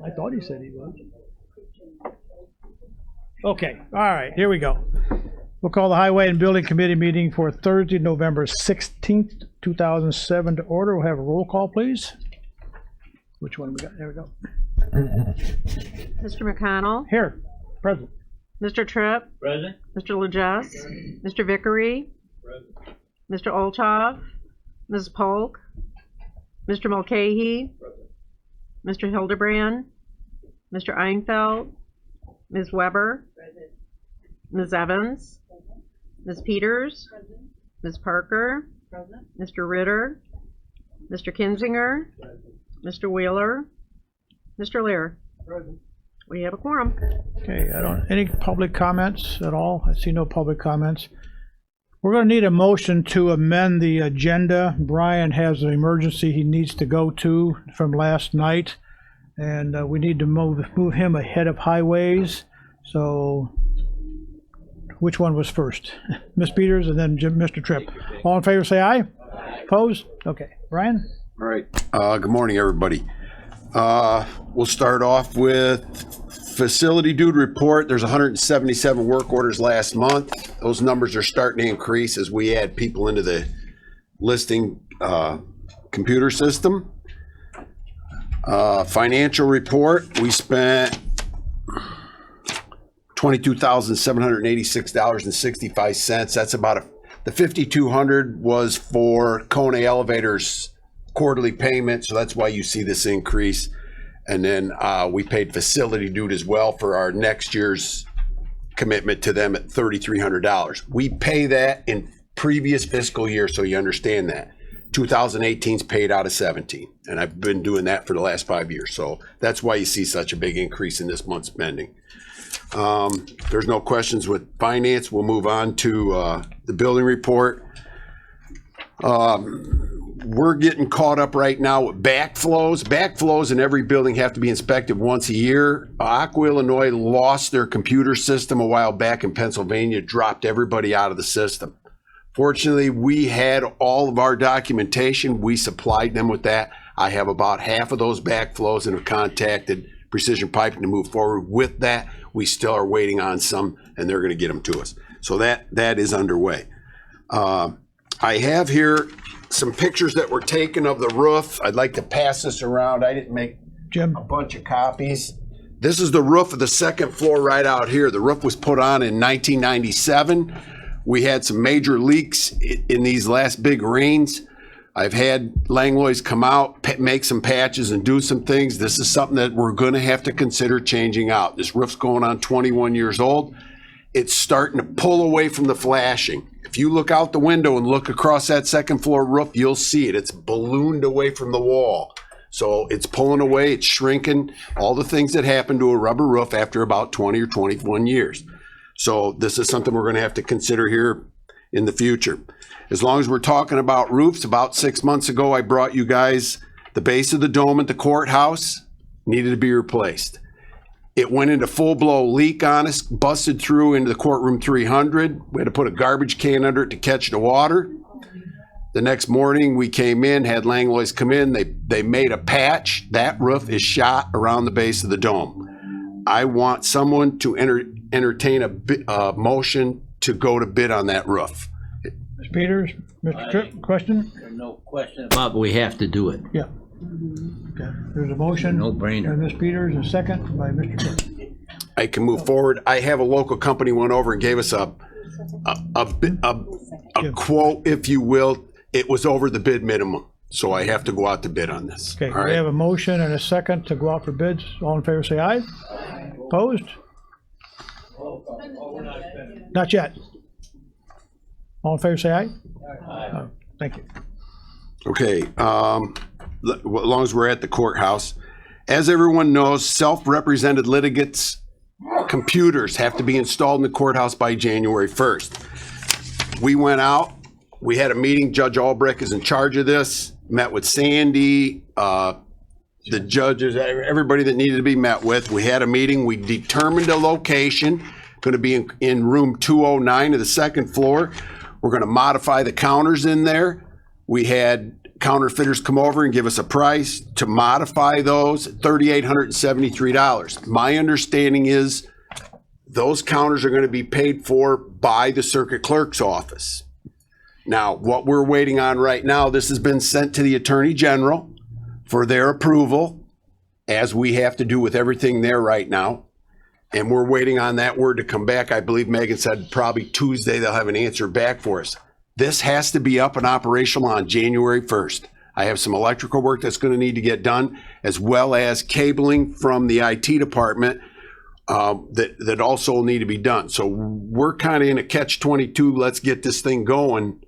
I thought he said he was. Okay, all right, here we go. We'll call the Highway and Building Committee meeting for Thursday, November 16th, 2007 to order. We'll have a roll call, please. Which one we got? There we go. Mr. McConnell. Here, present. Mr. Tripp. Present. Mr. Legess. Mr. Vickery. Present. Mr. Olthoff. Ms. Polk. Mr. Mulcahy. Present. Mr. Hildebrand. Mr. Einfeld. Ms. Weber. Present. Ms. Evans. Present. Ms. Peters. Present. Ms. Parker. Present. Mr. Ritter. Mr. Kinzinger. Present. Mr. Wheeler. Mr. Lear. Present. We have a quorum. Okay, any public comments at all? I see no public comments. We're going to need a motion to amend the agenda. Brian has an emergency he needs to go to from last night, and we need to move him ahead of highways. So, which one was first? Ms. Peters and then Mr. Tripp. All in favor, say aye. Aye. Opposed? Okay. Brian? All right. Good morning, everybody. We'll start off with facility duty report. There's 177 work orders last month. Those numbers are starting to increase as we add people into the listing computer system. Financial report, we spent $22,786.65. That's about the $5,200 was for Kone Elevators quarterly payment, so that's why you see this increase. And then we paid facility duty as well for our next year's commitment to them at $3,300. We pay that in previous fiscal year, so you understand that. 2018's paid out of 17, and I've been doing that for the last 5 years, so that's why you see such a big increase in this month's spending. There's no questions with finance. We'll move on to the building report. We're getting caught up right now with backflows. Backflows in every building have to be inspected once a year. Aqua Illinois lost their computer system a while back in Pennsylvania, dropped everybody out of the system. Fortunately, we had all of our documentation. We supplied them with that. I have about half of those backflows and have contacted Precision Piping to move forward with that. We still are waiting on some, and they're going to get them to us. So that is underway. I have here some pictures that were taken of the roof. I'd like to pass this around. I didn't make Jim. a bunch of copies. This is the roof of the second floor right out here. The roof was put on in 1997. We had some major leaks in these last big rains. I've had Langlois come out, make some patches and do some things. This is something that we're going to have to consider changing out. This roof's going on 21 years old. It's starting to pull away from the flashing. If you look out the window and look across that second floor roof, you'll see it. It's ballooned away from the wall. So it's pulling away, it's shrinking, all the things that happen to a rubber roof after about 20 or 21 years. So this is something we're going to have to consider here in the future. As long as we're talking about roofs, about 6 months ago, I brought you guys the base of the dome at the courthouse needed to be replaced. It went into full blow leak on us, busted through into the courtroom 300. We had to put a garbage can under it to catch the water. The next morning we came in, had Langlois come in, they made a patch. That roof is shot around the base of the dome. I want someone to entertain a motion to go to bid on that roof. Ms. Peters, Mr. Tripp, question? No question about, but we have to do it. Yeah. Okay. There's a motion. No brainer. By Ms. Peters, and second by Mr. Tripp. I can move forward. I have a local company went over and gave us a quote, if you will. It was over the bid minimum, so I have to go out to bid on this. Okay, All we right. have a motion and a second to go out for bids. All in favor, say aye. Opposed? Not yet. All in favor, say aye. Oh, thank you. Okay, as long as we're at the courthouse. As everyone knows, self-represented litigants' computers have to be installed in the courthouse by January 1st. We went out, we had a meeting, Judge Albrecht is in charge of this, met with Sandy, the judges, everybody that needed to be met with. We had a meeting, we determined a location, going to be in room 209 of the second floor. We're going to modify the counters in there. We had counterfeiters come over and give us a price to modify those, $3,873. My understanding is those counters are going to be paid for by the circuit clerk's office. Now, what we're waiting on right now, this has been sent to the Attorney General for their approval, as we have to do with everything there right now. And we're waiting on that word to come back. I believe Megan said probably Tuesday they'll have an answer back for us. This has to be up and operational on January 1st. I have some electrical work that's going to need to get done, as well as cabling from the IT department that also will need to be done. So we're kind of in a catch-22. Let's get this thing going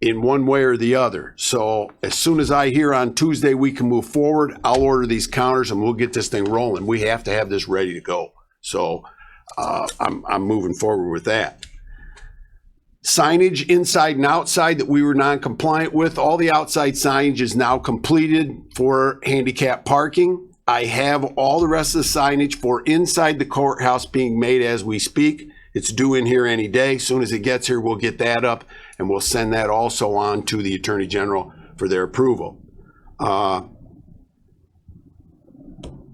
in one way or the other. So as soon as I hear on Tuesday we can move forward, I'll order these counters and we'll get this thing rolling. We have to have this ready to go. So I'm moving forward with that. Signage inside and outside that we were non-compliant with, all the outside signage is now completed for handicap parking. I have all the rest of the signage for inside the courthouse being made as we speak. It's due in here any day. As soon as it gets here, we'll get that up and we'll send that also on to the Attorney General for their approval.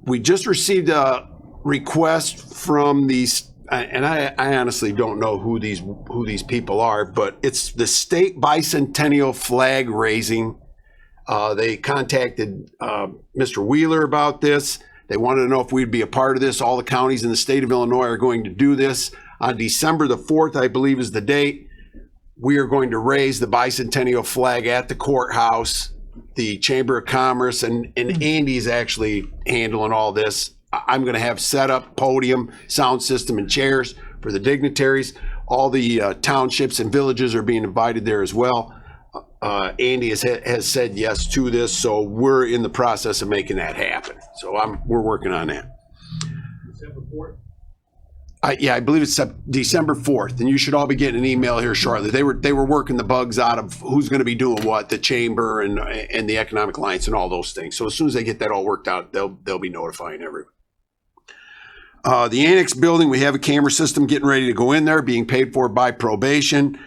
We just received a request from these, and I honestly don't know who these people are, but it's the state bicentennial flag raising. They contacted Mr. Wheeler about this. They wanted to know if we'd be a part of this. All the counties in the state of Illinois are going to do this. On December the 4th, I believe is the date, we are going to raise the bicentennial flag at the courthouse. The Chamber of Commerce and Andy's actually handling all this. I'm going to have set up podium, sound system, and chairs for the dignitaries. All the townships and villages are being invited there as well. Andy has said yes to this, so we're in the process of making that happen. So we're working on that. December 4th? Yeah, I believe it's December 4th, and you should all be getting an email here shortly. They were working the bugs out of who's going to be doing what, the chamber and the Economic Alliance and all those things. So as soon as they get that all worked out, they'll be notifying everyone. The annex building, we have a camera system getting ready to go in there, being paid for by probation.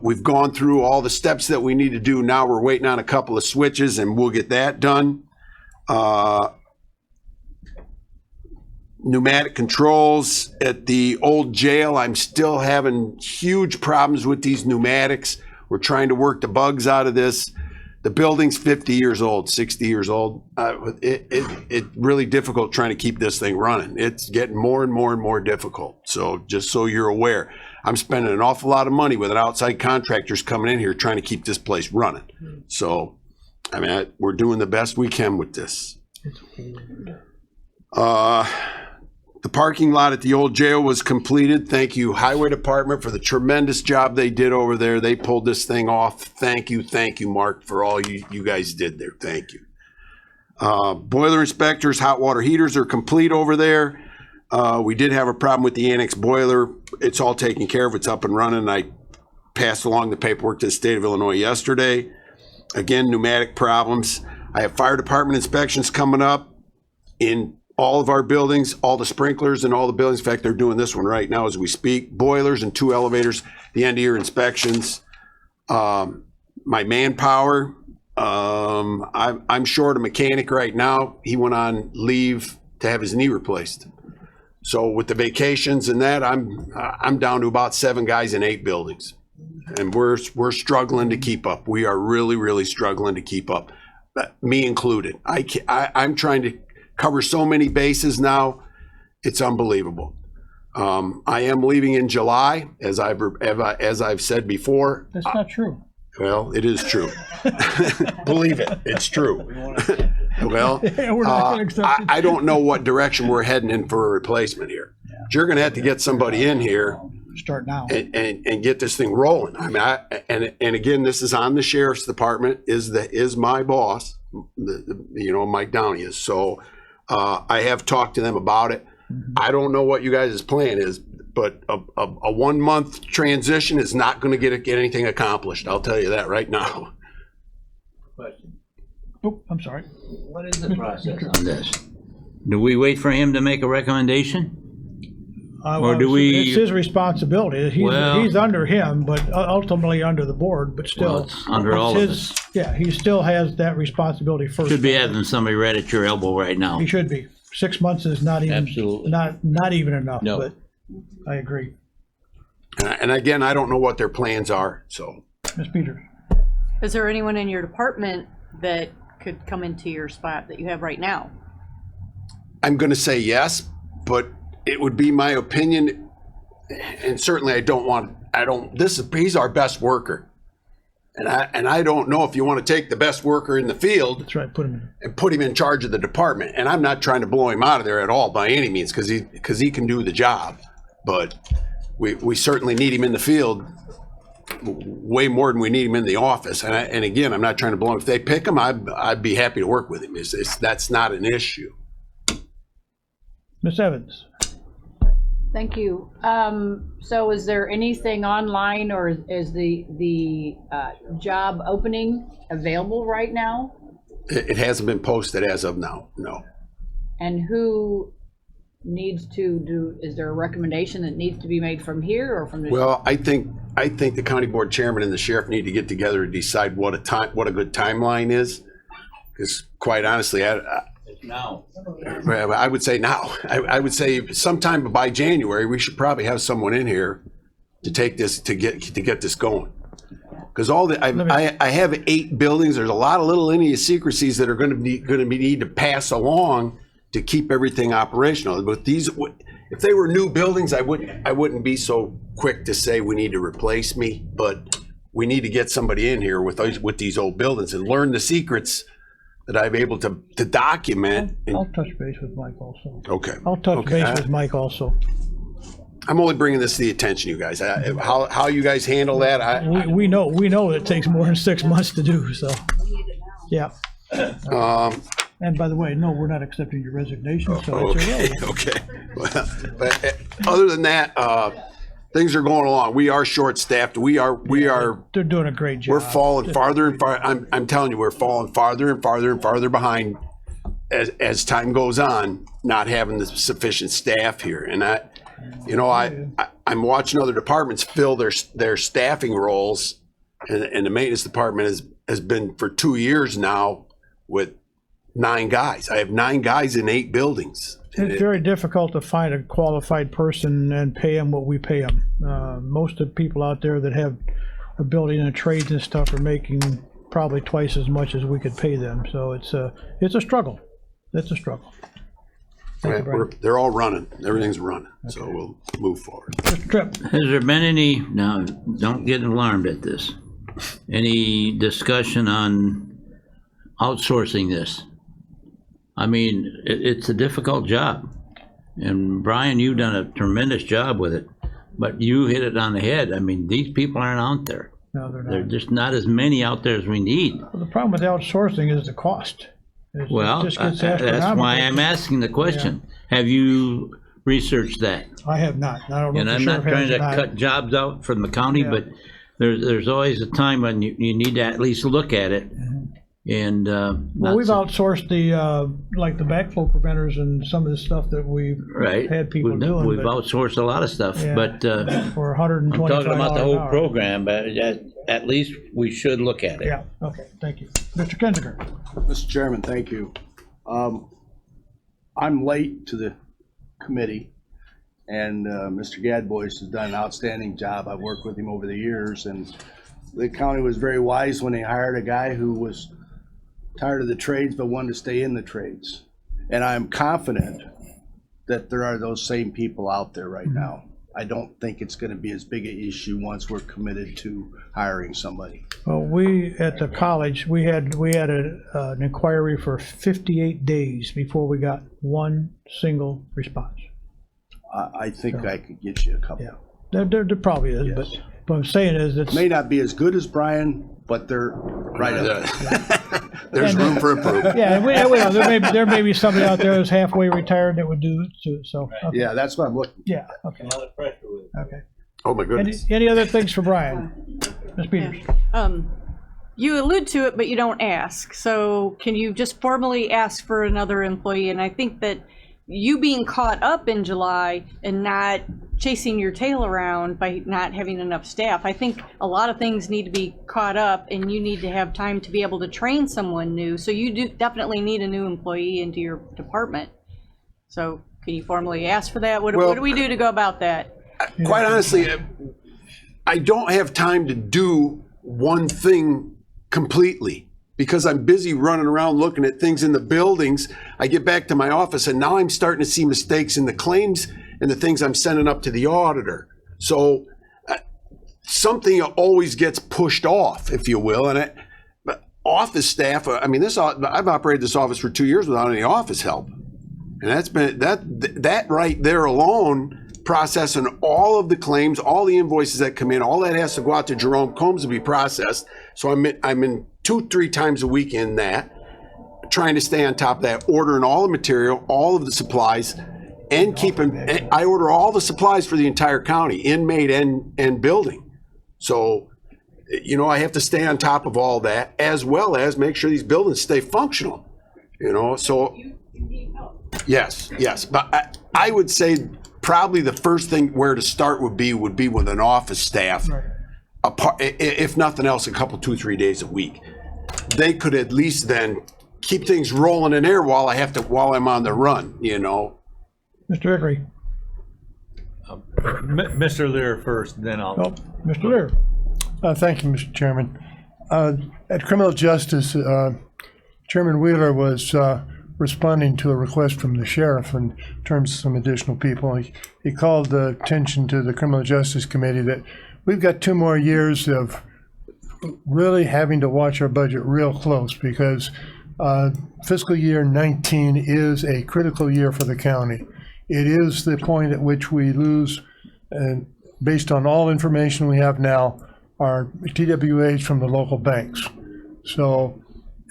We've gone through all the steps that we need to do. Now we're waiting on a couple of switches, and we'll get that done. Pneumatic controls at the old jail. I'm still having huge problems with these pneumatics. We're trying to work the bugs out of this. The building's 50 years old, 60 years old. It's really difficult trying to keep this thing running. It's getting more and more and more difficult. So just so you're aware, I'm spending an awful lot of money with outside contractors coming in here trying to keep this place running. So, I mean, we're doing the best we can with this. The parking lot at the old jail was completed. Thank you, Highway Department, for the tremendous job they did over there. They pulled this thing off. Thank you, Mark, for all you guys did there. Thank you. Boiler inspectors, hot water heaters are complete over there. We did have a problem with the annex boiler. It's all taken care of. It's up and running. I passed along the paperwork to the state of Illinois yesterday. Again, pneumatic problems. I have fire department inspections coming up in all of our buildings, all the sprinklers in all the buildings. In fact, they're doing this one right now as we speak. Boilers and 2 elevators, the end of year inspections. My manpower, I'm short a mechanic right now. He went on leave to have his knee replaced. So with the vacations and that, I'm down to about 7 guys in 8 buildings. And we're struggling to keep up. We are really, really struggling to keep up, me included. I'm trying to cover so many bases now, it's unbelievable. I am leaving in July, as I've said before. That's not true. Well, it is true. Believe it, it's true. Well, We're not gonna accept it. I don't know what direction we're heading in for a replacement here. You're going to have to get somebody in here Start now. and get this thing rolling. I mean, and again, this is on the sheriff's department. Is my boss, Mike Downey is. So I have talked to them about it. I don't know what you guys' plan is, but a 1 month transition is not going to get anything accomplished. I'll tell you that right now. Question. Oh, I'm sorry. What is the process on this? Do we wait for him to make a recommendation? Or do we- It's his responsibility. Well- He's under him, but ultimately under the board, but Well, still. it's under all of it's us. Yeah, he still has that responsibility first. Should be having somebody right at your elbow right now. He should be. 6 months is not even. Absolutely. Not even enough, No. but I agree. And again, I don't know what their plans are, so. Ms. Peters? Is there anyone in your department that could come into your spot that you have right now? I'm going to say yes, but it would be my opinion, and certainly he's our best worker. And I don't know if you want to take the best worker in the field That's right, put him in. and put him in charge of the department. And I'm not trying to blow him out of there at all by any means, because he can do the job. But we certainly need him in the field way more than we need him in the office. And again, I'm not trying to blow him. If they pick him, I'd be happy to work with him. That's not an issue. Ms. Evans? Thank you. So is there anything online, or is the job opening available right now? It hasn't been posted as of now, no. And who needs to do, is there a recommendation that needs to be made from here or from the? Well, I think the county board chairman and the sheriff need to get together and decide what a good timeline is. Because quite honestly, Now. I would say now. I would say sometime by January, we should probably have someone in here to take this, to get this going. Because I have 8 buildings. There's a lot of little idiosyncrasies that are going to need to pass along to keep everything operational. But these, if they were new buildings, I wouldn't be so quick to say we need to replace me. But we need to get somebody in here with these old buildings and learn the secrets that I'm able to document. I'll touch base with Mike also. Okay. I'll touch Okay. base with Mike also. I'm only bringing this to the attention, you guys. How you guys handle that, We know it takes more than 6 months to do, so. Yeah. And by the way, no, we're not accepting your resignation, so it's irrelevant. Okay. Well, but other than that, things are going along. We are short-staffed. We are. They're doing a great job. We're falling farther and farther. I'm telling you, we're falling farther and farther and farther behind as time goes on, not having the sufficient staff here. And I'm watching other departments fill their staffing roles, and the maintenance department has been for 2 years now with 9 guys. I have 9 guys in 8 buildings. It's very difficult to find a qualified person and pay them what we pay them. Most of the people out there that have ability in the trades and stuff are making probably twice as much as we could pay them. So it's a struggle. It's a struggle. Thank you, Brian. They're all running. Everything's running. So we'll move forward. Mr. Tripp? Has there been any, now, don't get alarmed at this, any discussion on outsourcing this? I mean, it's a difficult job. And Brian, you've done a tremendous job with it, but you hit it on the head. I mean, these people aren't out there. No, they're There's not. just not as many out there as we need. Well, the problem with outsourcing is the cost. It Well, just gets that's why astronomical. I'm asking the question. Have you researched that? I have not. I don't know And if I'm the not sheriff trying has or to not. cut jobs out from the county, Yeah. but there's always a time when you need to at least look at it. And, Well, we've outsourced the, like the backflow preventers and some of the stuff that we've right. had people We've doing. We've but, outsourced a lot of stuff, yeah, but, for I'm $125 talking about the an whole hour. program, but at least we should look at it. Yeah, okay, thank you. Mr. Kinzinger? Mr. Chairman, thank you. I'm late to the committee, and Mr. Gadbois has done an outstanding job. I've worked with him over the years, and the county was very wise when they hired a guy who was tired of the trades but wanted to stay in the trades. And I'm confident that there are those same people out there right now. I don't think it's going to be as big an issue once we're committed to hiring somebody. Well, we, at the college, we had an inquiry for 58 days before we got one single response. I think I could get you a couple. Yeah, there probably is, but Yes. what I'm saying is it's. May not be as good as Brian, but they're right up there. There's room for improvement. Yeah, there may be somebody out there who's halfway retired that would do it too, so. Okay. Yeah, that's what I'm looking. Yeah, okay, okay. Oh, my goodness. Any other things for Brian? Ms. Peters? You allude to it, but you don't ask. So can you just formally ask for another employee? And I think that you being caught up in July and not chasing your tail around by not having enough staff. I think a lot of things need to be caught up, and you need to have time to be able to train someone new. So you do definitely need a new employee into your department. So can you formally ask for that? What do we do to go about that? Quite honestly, I don't have time to do one thing completely because I'm busy running around looking at things in the buildings. I get back to my office and now I'm starting to see mistakes in the claims and the things I'm sending up to the auditor. So something always gets pushed off, if you will. And but office staff, I mean, I've operated this office for 2 years without any office help. And that's been, that right there alone, processing all of the claims, all the invoices that come in, all that has to go out to Jerome Combs to be processed. So I'm in 2-3 times a week in that, trying to stay on top of that, ordering all the material, all of the supplies, and I order all the supplies for the entire county, inmate and building. So, you know, I have to stay on top of all that, as well as make sure these buildings stay functional, you know, so. Yes. But I would say probably the first thing where to start would be with an office staff, if nothing else, a couple, 2-3 days a week. They could at least then keep things rolling in there while I'm on the run, you know. Mr. Vickery. Mr. Lear first, then I'll. Oh, Mr. Lear. Thank you, Mr. Chairman. At Criminal Justice, Chairman Wheeler was responding to a request from the sheriff in terms of some additional people. He called the attention to the Criminal Justice Committee that we've got 2 more years of really having to watch our budget real close because fiscal year 19 is a critical year for the county. It is the point at which we lose, and based on all information we have now, our TWAs from the local banks. So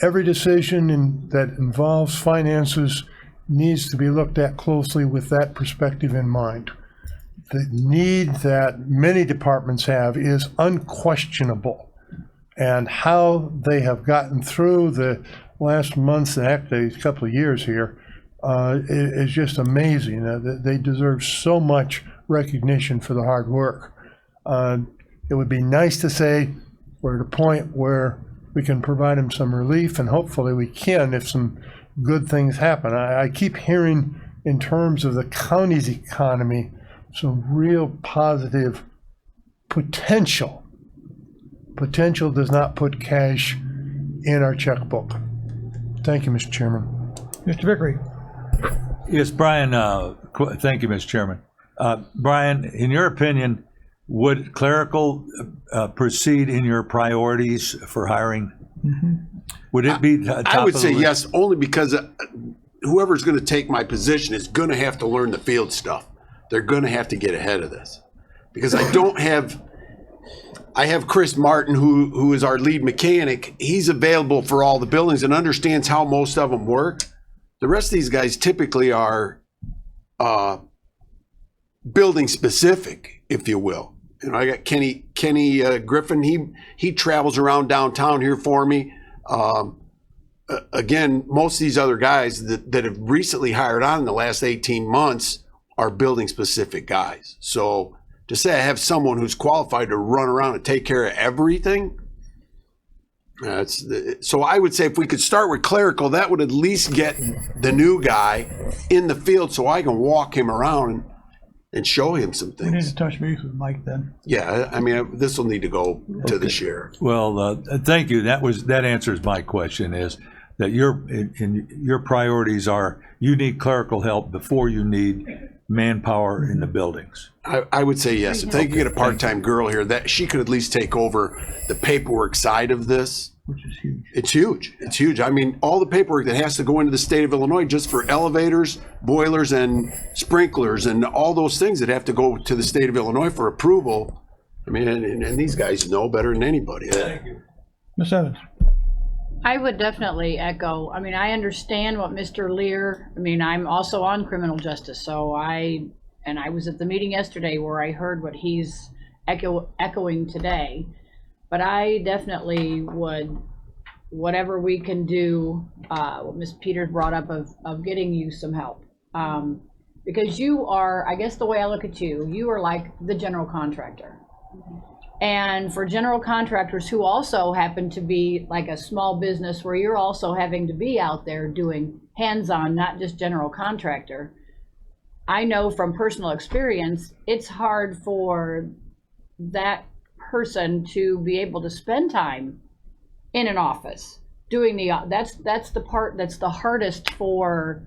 every decision that involves finances needs to be looked at closely with that perspective in mind. The need that many departments have is unquestionable, and how they have gotten through the last months and actually a couple of years here is just amazing. They deserve so much recognition for the hard work. It would be nice to say we're at a point where we can provide them some relief, and hopefully we can if some good things happen. I keep hearing in terms of the county's economy some real positive potential. Potential does not put cash in our checkbook. Thank you, Mr. Chairman. Mr. Vickery. Yes, Brian, thank you, Mr. Chairman. Brian, in your opinion, would clerical proceed in your priorities for hiring? Mm-hmm. Would it be top I would of say the list? yes, only because whoever's going to take my position is going to have to learn the field stuff. They're going to have to get ahead of this because I have Chris Martin, who is our lead mechanic. He's available for all the buildings and understands how most of them work. The rest of these guys typically are building specific, if you will. You know, I got Kenny Griffin. He travels around downtown here for me. Again, most of these other guys that have recently hired on in the last 18 months are building specific guys. So to say I have someone who's qualified to run around and take care of everything, so I would say if we could start with clerical, that would at least get the new guy in the field so I can walk him around and show him some We need things. to touch base with Mike then. Yeah, I mean, this will need to go to the sheriff. Well, thank you. That answers my question, is that your priorities are you need clerical help before you need manpower in the buildings. I would say yes. If they could get a part-time girl here, that she could at least take over the paperwork side of this. Which is huge. It's huge. It's huge. I mean, all the paperwork that has to go into the state of Illinois just for elevators, boilers, and sprinklers, and all those things that have to go to the state of Illinois for approval. I mean, and these guys know better than anybody. Ms. Evans. I would definitely echo, I mean, I understand what Mr. Lear, I mean, I'm also on criminal justice, so I was at the meeting yesterday where I heard what he's echoing today. But I definitely would, whatever we can do, what Ms. Peters brought up of getting you some help. Because you are, I guess the way I look at you, you are like the general contractor. And for general contractors who also happen to be like a small business where you're also having to be out there doing hands-on, not just general contractor, I know from personal experience, it's hard for that person to be able to spend time in an office doing that's the part that's the hardest for,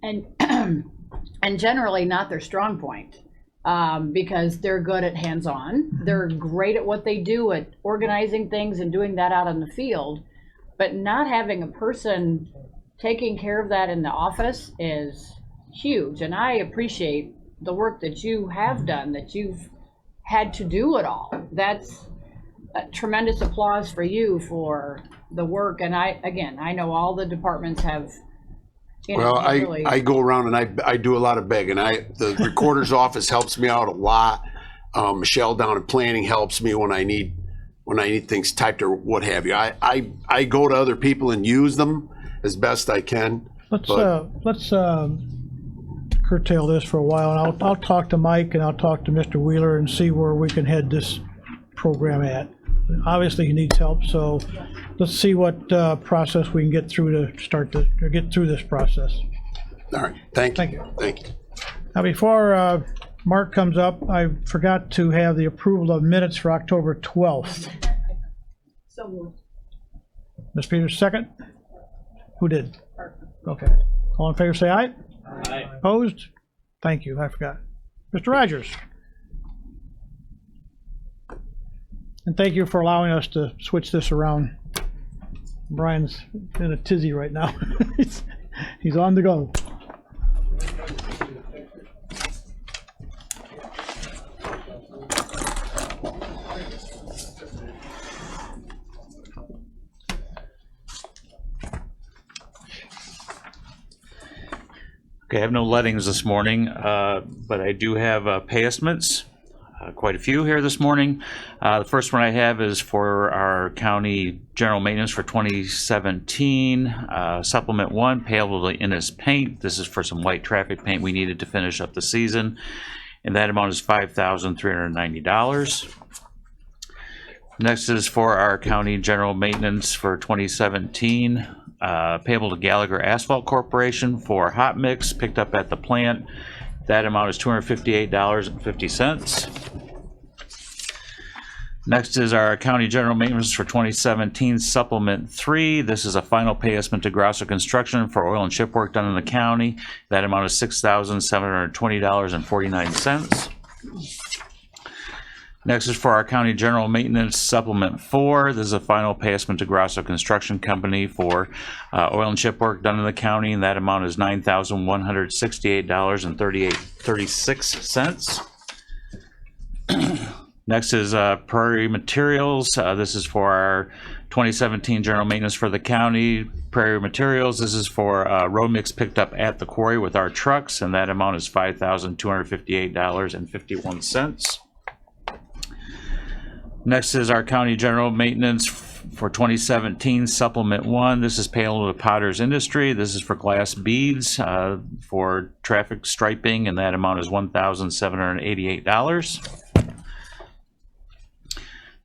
and and generally not their strong point, because they're good at hands-on, they're great at what they do at organizing things and doing that out in the field, but not having a person taking care of that in the office is huge. And I appreciate the work that you have done, that you've had to do it all. That's a tremendous applause for you for the work. And I know all the departments have, you know, Well, really, I go around and I do a lot of begging. The recorder's office helps me out a lot. Michelle down in planning helps me when I need things typed or what have you. I go to other people and use them as best I can. Let's curtail this for a while, and I'll talk to Mike and I'll talk to Mr. Wheeler and see where we can head this program at. Obviously, he needs help, so let's see what process we can get through to get through this process. All right, thank you. Thank you. Now, before Mark comes up, I forgot to have the approval of minutes for October 12th. so moved. Ms. Peters, second? Who did? Okay. All in favor, say aye. Aye. Opposed? Thank you, I forgot. Mr. Rogers. And thank you for allowing us to switch this around. Brian's in a tizzy right now. He's on the go. Okay, I have no lettings this morning, but I do have pay estimates, quite a few here this morning. The first one I have is for our county general maintenance for 2017, supplement 1, payable to Innis Paint. This is for some light traffic paint we needed to finish up the season, and that amount is $5,390. Next is for our county general maintenance for 2017, payable to Gallagher Asphalt Corporation for hot mix picked up at the plant. That amount is $258.50. Next is our county general maintenance for 2017, supplement 3. This is a final pay estimate to Grosso Construction for oil and chip work done in the county. That amount is $6,720.49. Next is for our county general maintenance, supplement 4. This is a final pay estimate to Grosso Construction Company for oil and chip work done in the county, and that amount is $9,168.36. Next is Prairie Materials. This is for our 2017 general maintenance for the county. Prairie Materials, this is for road mix picked up at the quarry with our trucks, and that amount is $5,258.51. Next is our county general maintenance for 2017, supplement 1. This is payable to Potter's Industry. This is for glass beads for traffic striping, and that amount is $1,788.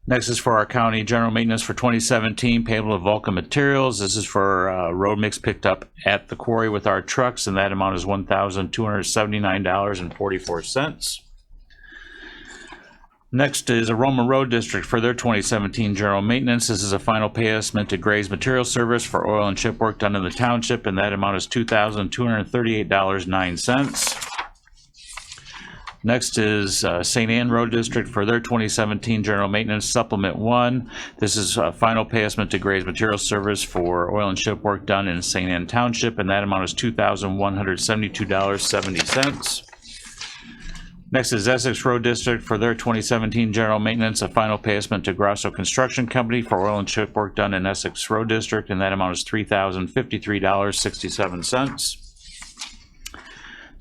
Next is for our county general maintenance for 2017, payable to Vulcan Materials. This is for road mix picked up at the quarry with our trucks, and that amount is $1,279.44. Next is Aroma Road District for their 2017 general maintenance. This is a final pay estimate to Gray's Material Service for oil and chip work done in the township, and that amount is $2,238.09. Next is St. Ann Road District for their 2017 general maintenance, supplement 1. This is a final pay estimate to Gray's Material Service for oil and chip work done in St. Ann Township, and that amount is $2,172.70. Next is Essex Road District for their 2017 general maintenance, a final pay estimate to Grosso Construction Company for oil and chip work done in Essex Road District, and that amount is $3,053.67.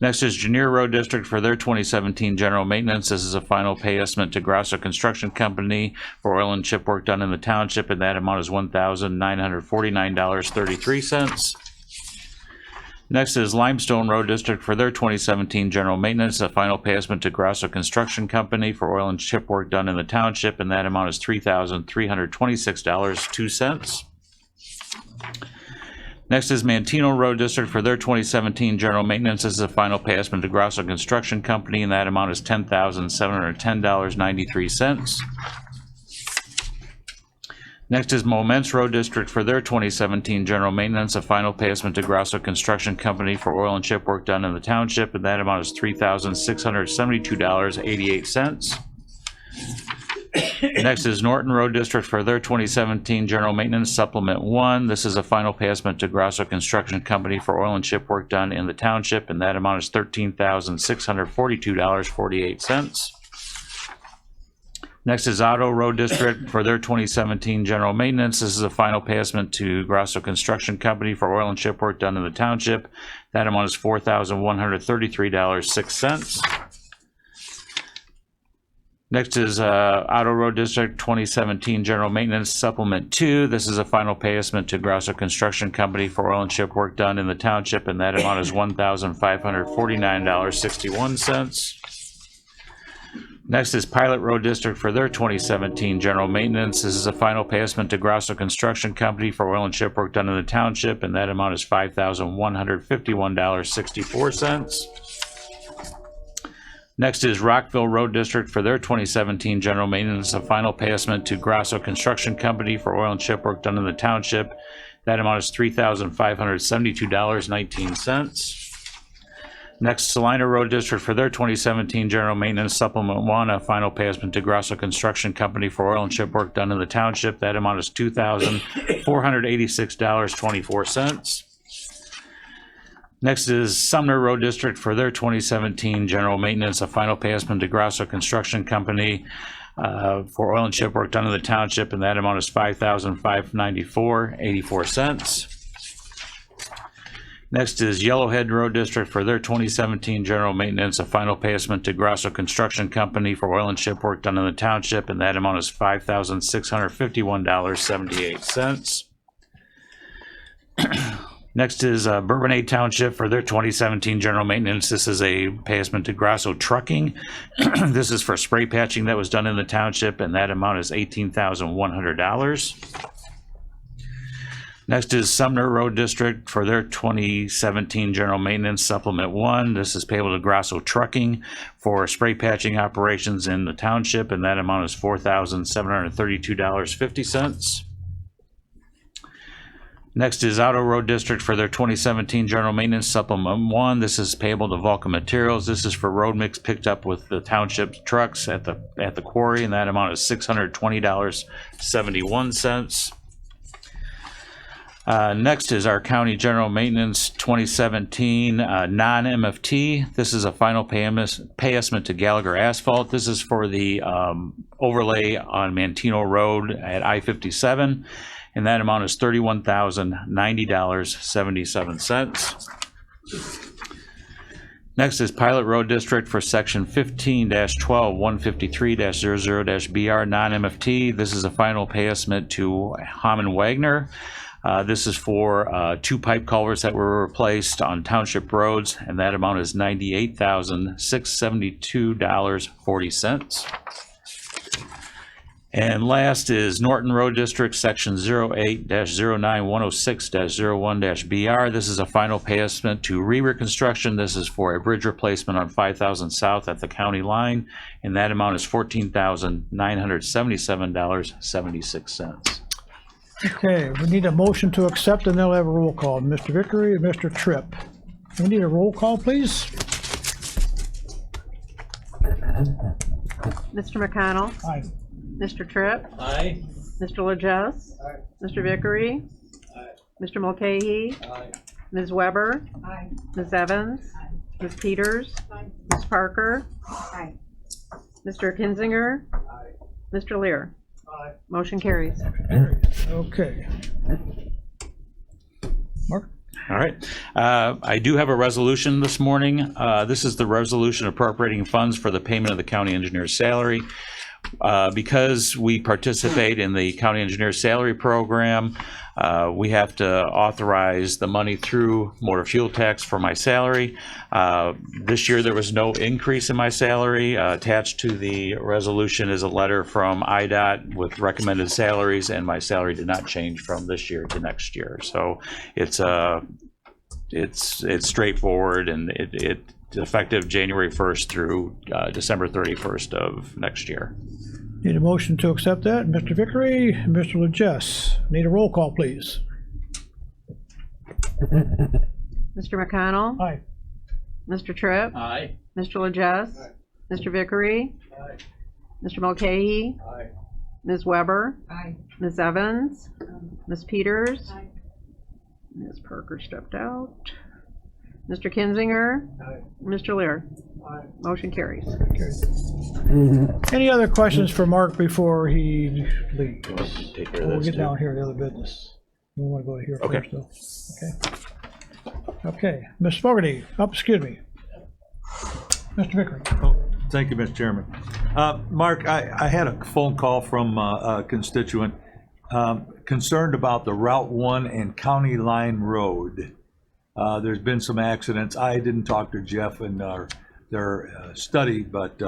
Next is Janier Road District for their 2017 general maintenance. This is a final pay estimate to Grosso Construction Company for oil and chip work done in the township, and that amount is $1,949.33. Next is Limestone Road District for their 2017 general maintenance, a final pay estimate to Grasso Construction Company for oil and chip work done in the township, and that amount is $3,326.02. Next is Mantino Road District for their 2017 general maintenance. This is a final pay estimate to Grasso Construction Company, and that amount is $10,710.93. Next is Momence Road District for their 2017 general maintenance, a final pay estimate to Grasso Construction Company for oil and chip work done in the township, and that amount is $3,672.88. Next is Norton Road District for their 2017 general maintenance, supplement 1. This is a final pay estimate to Grasso Construction Company for oil and chip work done in the township, and that amount is $13,642.48. Next is Otto Road District for their 2017 general maintenance. This is a final pay estimate to Grasso Construction Company for oil and chip work done in the township. That amount is $4,133.06. Next is Otto Road District 2017 general maintenance, supplement 2. This is a final pay estimate to Grasso Construction Company for oil and chip work done in the township, and that amount is $1,549.61. Next is Pilot Road District for their 2017 general maintenance. This is a final pay estimate to Grasso Construction Company for oil and chip work done in the township, and that amount is $5,151.64. Next is Rockville Road District for their 2017 general maintenance, a final pay estimate to Grasso Construction Company for oil and chip work done in the township. That amount is $3,572.19. Next, Salina Road District for their 2017 general maintenance, supplement 1, a final pay estimate to Grasso Construction Company for oil and chip work done in the township. That amount is $2,486.24. Next is Sumner Road District for their 2017 general maintenance, a final pay estimate to Grasso Construction Company for oil and chip work done in the township, and that amount is $5,594.84. Next is Yellowhead Road District for their 2017 general maintenance, a final pay estimate to Grasso Construction Company for oil and chip work done in the township, and that amount is $5,651.78. Next is Bourbonnais Township for their 2017 general maintenance. This is a pay estimate to Grasso Trucking. This is for spray patching that was done in the township, and that amount is $18,100. Next is Sumner Road District for their 2017 general maintenance, supplement 1. This is payable to Grasso Trucking for spray patching operations in the township, and that amount is $4,732.50. Next is Otto Road District for their 2017 general maintenance, supplement 1. This is payable to Vulcan Materials. This is for road mix picked up with the township trucks at the quarry, and that amount is $620.71. Next is our county general maintenance 2017 non-MFT. This is a final pay estimate to Gallagher Asphalt. This is for the overlay on Mantino Road at I-57, and that amount is $31,090.77. Next is Pilot Road District for section 15-12-153-00-BR non-MFT. This is a final pay estimate to Hammond Wagner. This is for 2 pipe culverts that were replaced on township roads, and that amount is $98,672.40. And last is Norton Road District, section 08-09106-01-BR. This is a final pay estimate to Reber Construction. This is for a bridge replacement on 5000 South at the county line, and that amount is $14,977.76. Okay, we need a motion to accept, and they'll have a roll call. Mr. Vickery and Mr. Tripp. We need a roll call, please. Mr. McConnell. Aye. Mr. Tripp. Aye. Mr. Legess. Mr. Vickery. Mr. Mulcahy. Ms. Weber. Ms. Evans. Ms. Peters. Ms. Parker. Mr. Kinzinger. Mr. Lear. Motion carries. Okay. Mark? All right. I do have a resolution this morning. This is the resolution appropriating funds for the payment of the county engineer's salary. Because we participate in the county engineer salary program, we have to authorize the money through motor fuel tax for my salary. This year, there was no increase in my salary. Attached to the resolution is a letter from IDOT with recommended salaries, and my salary did not change from this year to next year. So it's straightforward, and it's effective January 1st through December 31st of next year. Need a motion to accept that. Mr. Vickery, Mr. Legess. Need a roll call, please. Mr. McConnell? Aye. Mr. Tripp? Aye. Mr. Legess? Mr. Vickery? Mr. Mulcahy? Ms. Weber? Ms. Evans? Ms. Peters? Ms. Parker stepped out. Mr. Kinzinger? Mr. Lear? Motion carries. Any other questions for Mark before he leaves? Take care of We'll this get too. down here to the other business. We want to go to here Okay. first, though. Okay. Okay, Ms. Fogarty, excuse me. Mr. Vickery. Oh, thank you, Mr. Chairman. Mark, I had a phone call from a constituent concerned about the Route 1 and County Line Road. There's been some accidents. I didn't talk to Jeff and their study, but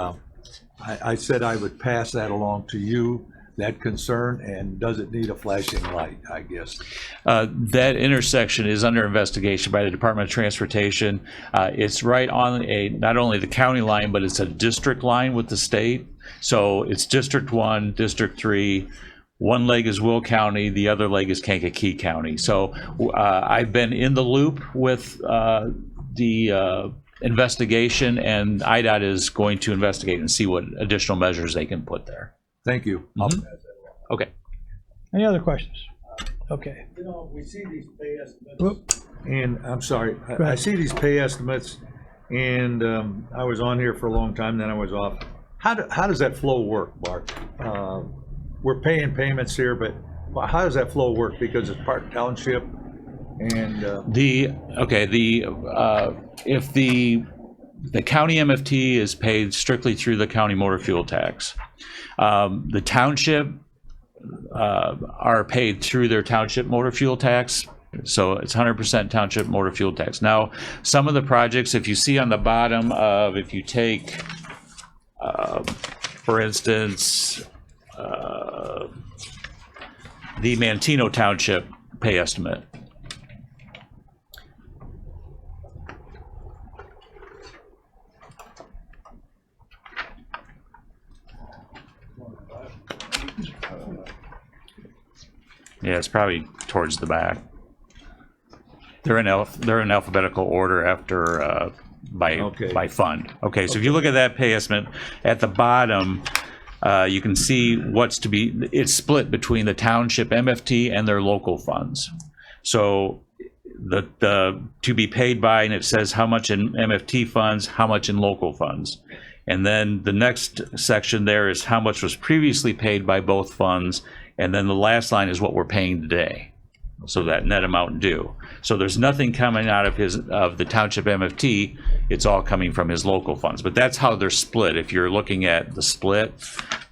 I said I would pass that along to you, that concern, and does it need a flashing light, I guess? That intersection is under investigation by the Department of Transportation. It's right on not only the county line, but it's a district line with the state. So it's District 1, District 3. One leg is Will County, the other leg is Kankakee County. So I've been in the loop with the investigation, and IDOT is going to investigate and see what additional measures they can put there. Thank you. Okay. Any other questions? Okay. You know, we see these pay estimates. Whoop. And I'm sorry, ahead. I see these pay estimates, and I was on here for a long time, then I was off. How does that flow work, Mark? We're paying payments here, but how does that flow work? Because it's Park Township, and If the county MFT is paid strictly through the county motor fuel tax, the township are paid through their township motor fuel tax. So it's 100% township motor fuel tax. Now, some of the projects, if you see on the bottom of, if you take, for instance, the Mantino Township pay estimate. Yeah, it's probably towards the back. They're in alphabetical order after by fund. Okay, so if you look at that pay estimate at the bottom, you can see it's split between the township MFT and their local funds. So the to be paid by, and it says how much in MFT funds, how much in local funds. And then the next section there is how much was previously paid by both funds. And then the last line is what we're paying today. So that net amount due. So there's nothing coming out of the township MFT. It's all coming from his local funds. But that's how they're split. If you're looking at the split,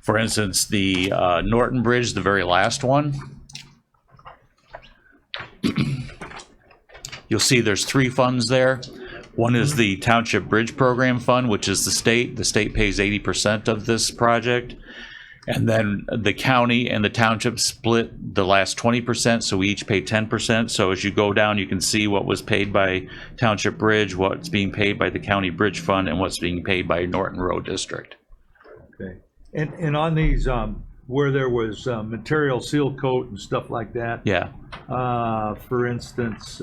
for instance, the Norton Bridge, the very last one, you'll see there's three funds there. One is the Township Bridge Program Fund, which is the state. The state pays 80% of this project. And then the county and the township split the last 20%, so we each pay 10%. So as you go down, you can see what was paid by Township Bridge, what's being paid by the County Bridge Fund, and what's being paid by Norton Road District. okay. And on these, where there was material seal coat and stuff like that. Yeah. For instance,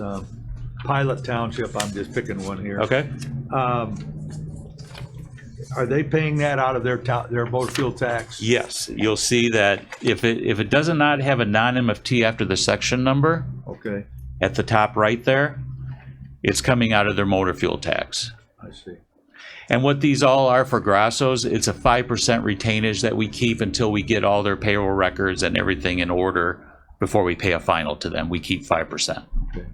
Pilot Township, I'm just picking one here. Okay. Are they paying that out of their motor fuel tax? Yes, you'll see that if it does not have a non-MFT after the section number Okay, at the top right there, it's coming out of their motor fuel tax. I see. And what these all are for Grasso's, it's a 5% retainage that we keep until we get all their payroll records and everything in order before we pay a final to them. We keep 5%. Okay,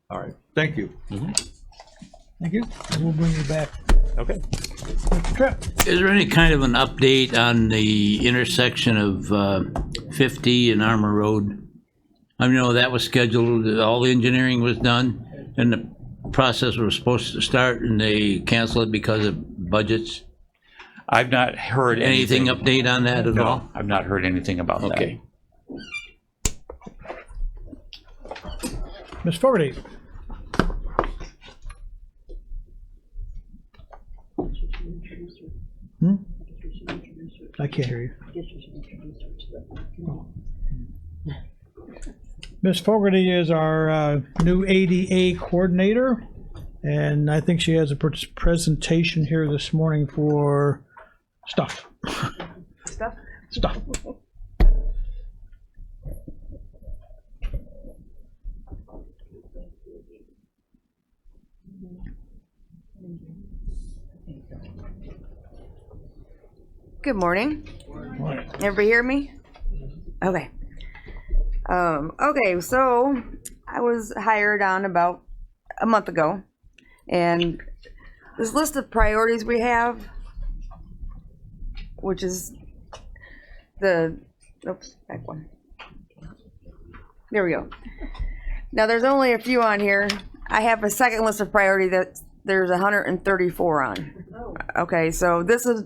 all right, thank you. Thank you. We'll bring you back Okay. Tripp? Is there any kind of an update on the intersection of 50 and Armour Road? I know that was scheduled, all the engineering was done, and the process was supposed to start, and they canceled it because of budgets. I've not heard Anything anything. update on that at all? No, I've not heard anything about that. Okay. Ms. Fogarty? I can't hear you. Ms. Fogarty is our new ADA coordinator, and I think she has a presentation here this morning for stuff. Stuff. Good morning. Everybody hear me? Okay. Okay, so I was hired on about a month ago, and this list of priorities we have, which is back one. There we go. Now there's only a few on here. I have a second list of priority that there's 134 on. Okay, so this is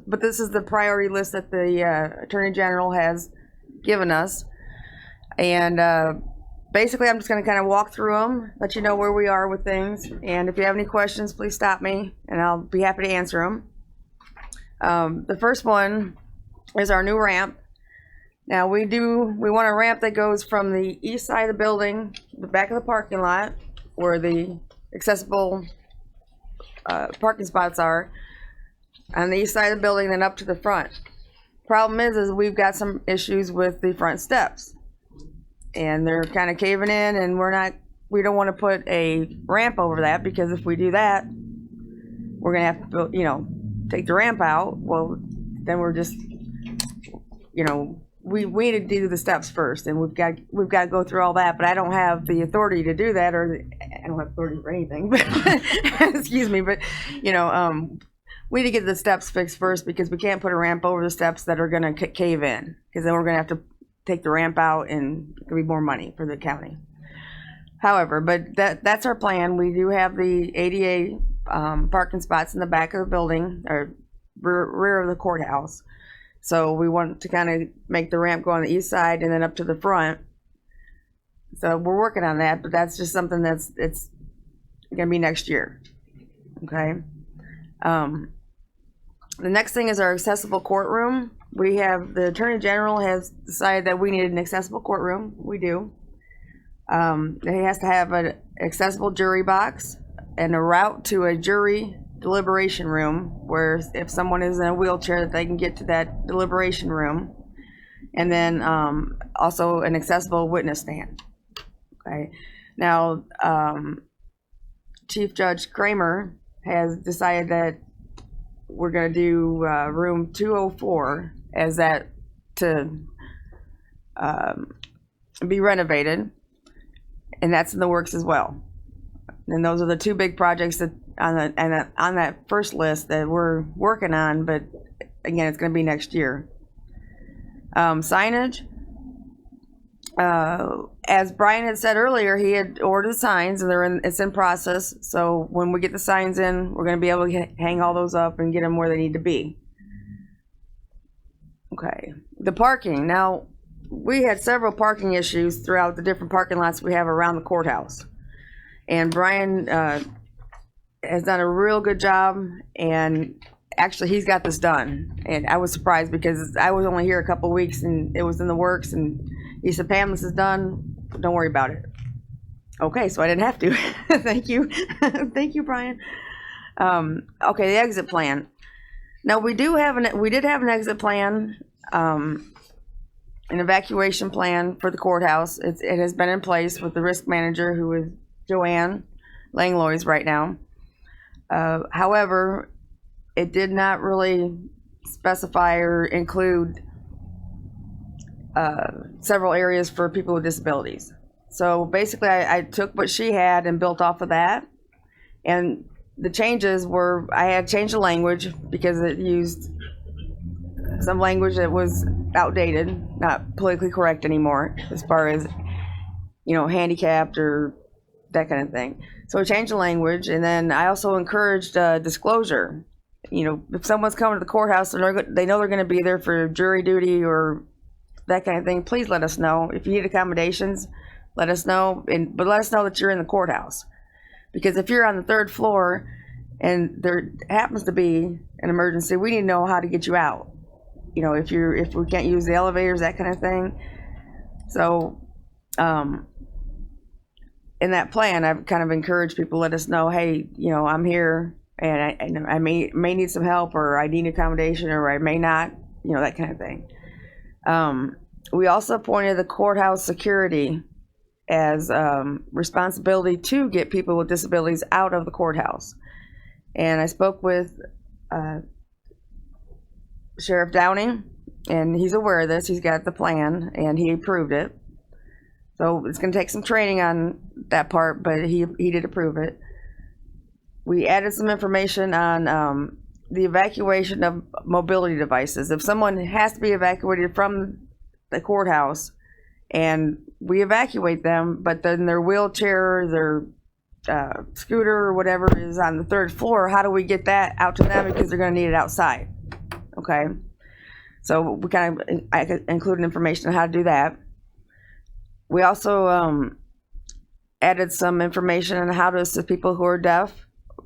the priority list that the Attorney General has given us. And basically, I'm just going to kind of walk through them, let you know where we are with things. And if you have any questions, please stop me, and I'll be happy to answer them. The first one is our new ramp. Now, we want a ramp that goes from the east side of the building, the back of the parking lot, where the accessible parking spots are, on the east side of the building, then up to the front. Problem is we've got some issues with the front steps, and they're kind of caving in, and we don't want to put a ramp over that, because if we do that, we're gonna have to, take the ramp out. Well, then we're just, we need to do the steps first, and we've got to go through all that. But I don't have the authority to do that, or I don't have authority for anything. But excuse me, but we need to get the steps fixed first, because we can't put a ramp over the steps that are going to cave in, because then we're going to have to take the ramp out, and it could be more money for the county. However, but that's our plan. We do have the ADA parking spots in the back of the building, or rear of the courthouse. So we want to kind of make the ramp go on the east side and then up to the front. So we're working on that, but that's just something it's going to be next year. Okay. The next thing is our accessible courtroom. The Attorney General has decided that we need an accessible courtroom. We do. It has to have an accessible jury box and a route to a jury deliberation room, where if someone is in a wheelchair, that they can get to that deliberation room. And then also an accessible witness stand. Okay. Now, Chief Judge Kramer has decided that we're going to do room 204 as that to be renovated, and that's in the works as well. And those are the two big projects that on that first list that we're working on, but again, it's going to be next year. Signage. As Brian had said earlier, he had ordered signs, and it's in process. So when we get the signs in, we're going to be able to hang all those up and get them where they need to be. Okay, the parking. Now, we had several parking issues throughout the different parking lots we have around the courthouse, and Brian has done a real good job, and actually he's got this done. And I was surprised, because I was only here a couple weeks and it was in the works, and he said, Pam, this is done, don't worry about it. Okay, so I didn't have to. Thank you. Thank you, Brian. Okay, the exit plan. Now, we did have an exit plan, an evacuation plan for the courthouse. It has been in place with the risk manager, who is Joanne Langlois right now. However, it did not really specify or include several areas for people with disabilities. So basically, I took what she had and built off of that. And the changes were, I had changed the language because it used some language that was outdated, not politically correct anymore, as far as, you know, handicapped or that kind of thing. So I changed the language, and then I also encouraged disclosure. You know, if someone's coming to the courthouse and they know they're going to be there for jury duty or that kind of thing, please let us know. If you need accommodations, let us know, but let us know that you're in the courthouse. Because if you're on the 3rd floor and there happens to be an emergency, we need to know how to get you out. You know, if we can't use the elevators, that kind of thing. So, in that plan, I've kind of encouraged people, let us know, hey, you know, I'm here and I may need some help, or I need accommodation, or I may not, you know, that kind of thing. We also appointed the courthouse security as responsibility to get people with disabilities out of the courthouse. And I spoke with Sheriff Downey, and he's aware of this. He's got the plan, and he approved it. So it's going to take some training on that part, but he did approve it. We added some information on the evacuation of mobility devices. If someone has to be evacuated from the courthouse, and we evacuate them, but then their wheelchair, their scooter or whatever is on the 3rd floor, how do we get that out to them, because they're going to need it outside? Okay, so we kind of, I included information on how to do that. We also added some information on how to assist people who are deaf,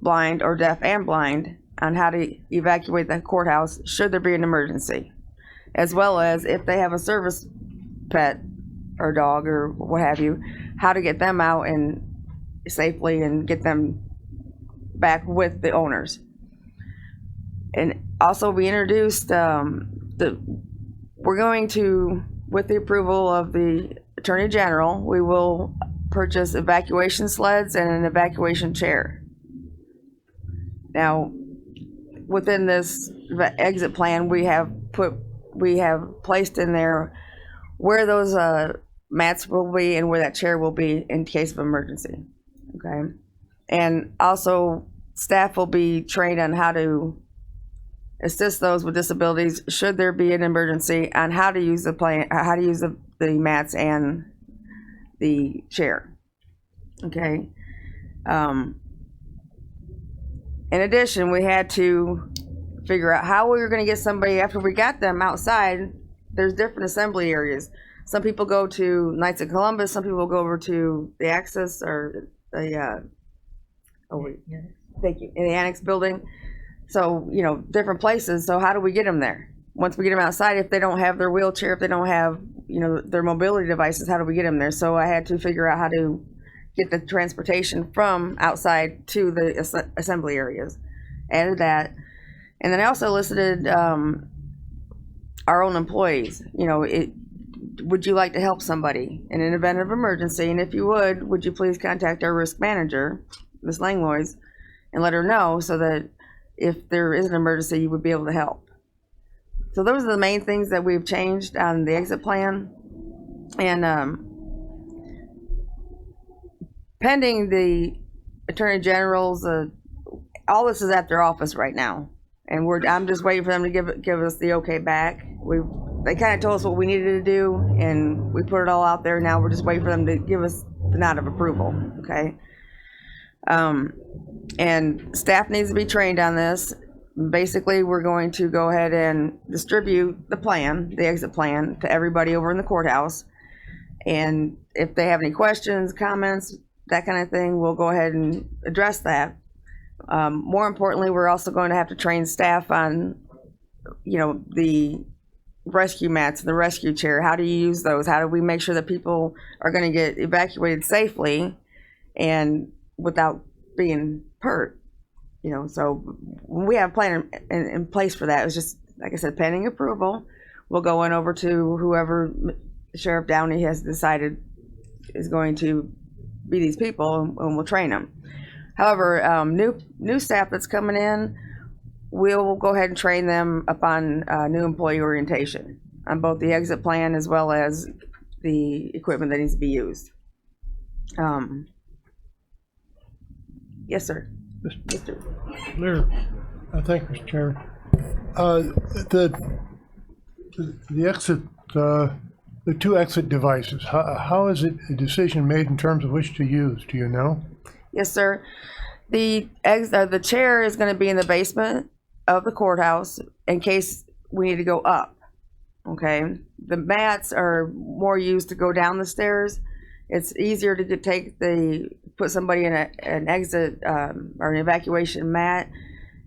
blind, or deaf and blind on how to evacuate the courthouse should there be an emergency, as well as if they have a service pet or dog or what have you, how to get them out and safely and get them back with the owners. And also we introduced we're going to, with the approval of the Attorney General, we will purchase evacuation sleds and an evacuation chair. Now, within this exit plan, we have placed in there where those mats will be and where that chair will be in case of emergency. Okay, and also staff will be trained on how to assist those with disabilities should there be an emergency, on how to use the plan, how to use the mats and the chair. Okay. In addition, we had to figure out how we were going to get somebody after we got them outside. There's different assembly areas. Some people go to Knights of Columbus. Some people go over to the Access or the thank you, in the Annex building. So, you know, different places. So how do we get them there? Once we get them outside, if they don't have their wheelchair, if they don't have, you know, their mobility devices, how do we get them there? So I had to figure out how to get the transportation from outside to the assembly areas. Added that. And then I also listed our own employees. You know, would you like to help somebody in an event of emergency? And if you would you please contact our risk manager, Ms. Langlois, and let her know so that if there is an emergency, you would be able to help. So those are the main things that we've changed on the exit plan. And pending the Attorney General's, all this is at their office right now. And I'm just waiting for them to give us the okay back. They kind of told us what we needed to do, and we put it all out there. Now we're just waiting for them to give us the nod of approval, okay? And staff needs to be trained on this. Basically, we're going to go ahead and distribute the plan, the exit plan, to everybody over in the courthouse. And if they have any questions, comments, that kind of thing, we'll go ahead and address that. More importantly, we're also going to have to train staff on, you know, the rescue mats, the rescue chair. How do you use those? How do we make sure that people are going to get evacuated safely and without being hurt? You know, so we have a plan in place for that. It was just, like I said, pending approval. We'll go in over to whoever Sheriff Downey has decided is going to be these people, and we'll train them. However, new staff that's coming in, we'll go ahead and train them upon new employee orientation on both the exit plan as well as the equipment that needs to be used. Yes, sir. Mr. Lear. Thank you, Mr. Chairman. The exit, the two exit devices, how is it a decision made in terms of which to use? Do you know? Yes, sir. The chair is going to be in the basement of the courthouse in case we need to go up. Okay. The mats are more used to go down the stairs. It's easier to put somebody in an exit or an evacuation mat